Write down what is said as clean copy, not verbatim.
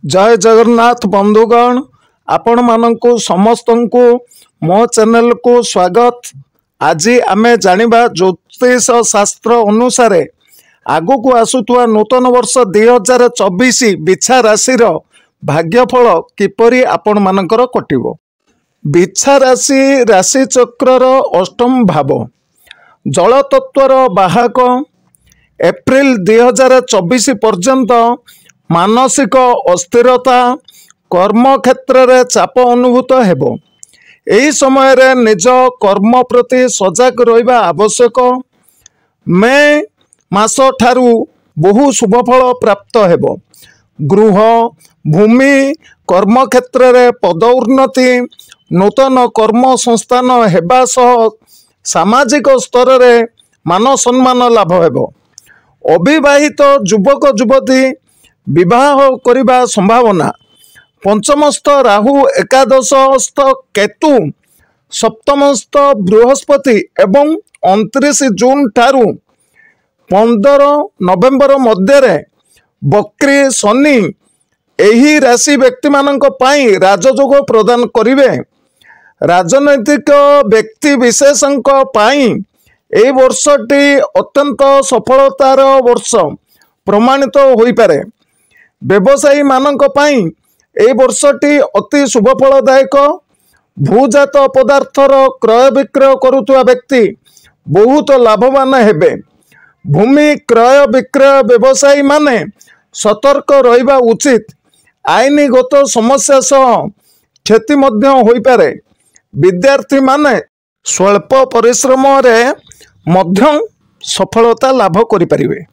जय जगन्नाथ बंधुगण, आपण मानंकु समस्तंकु मो चैनल को स्वागत। आज आमे जानिबा ज्योतिष शास्त्र अनुसार आगु को आसुवा नूतन वर्ष 2024 बिछा राशि भाग्यफल किपरि आपण मानकर कटिबो। बिछा राशि राशि चक्र अष्टम भाव जल तत्वर बाहक एप्रिल 2024 पर्यंत मानसिक अस्थिरता कर्म क्षेत्र रे चाप अनुभूत हेबो। एही समय रे निज कर्म प्रति सजग रहिबा आवश्यक। मे मास ठारू बहु शुभफल प्राप्त हेबो। गृह भूमि कर्म क्षेत्र रे पद उन्नति नूतन कर्म संस्थान हेबा सह सामाजिक स्तर रे मान सम्मान लाभ हेबो। अविवाहित युवक युवती विवाह करिबा संभावना। पंचमस्थ राहु एकादशस्थ केतु सप्तमस्थ बृहस्पति एवं 29 जून ठारू 15 नवेम्बर मध्य बक्री शनि एही राशि व्यक्ति मानक पाई राजयोग प्रदान करिवे। राजनैतिक व्यक्ति विशेषक पाई ए वर्षटी अत्यंत सफलतार वर्ष प्रमाणित होई पारे। व्यवसायी मानक पाई ए वर्षटी अति शुभफलदायक। भूजात पदार्थर क्रय विक्रय करुवा व्यक्ति बहुत लाभवान हेबे। भूमि क्रय विक्रय व्यवसायी माने सतर्क रहिबा उचित। आईनगत समस्या सह क्षति मध्य होई पारे। विद्यार्थी माने स्वल्प परिश्रम रे मध्यम सफलता लाभ करि परिबे।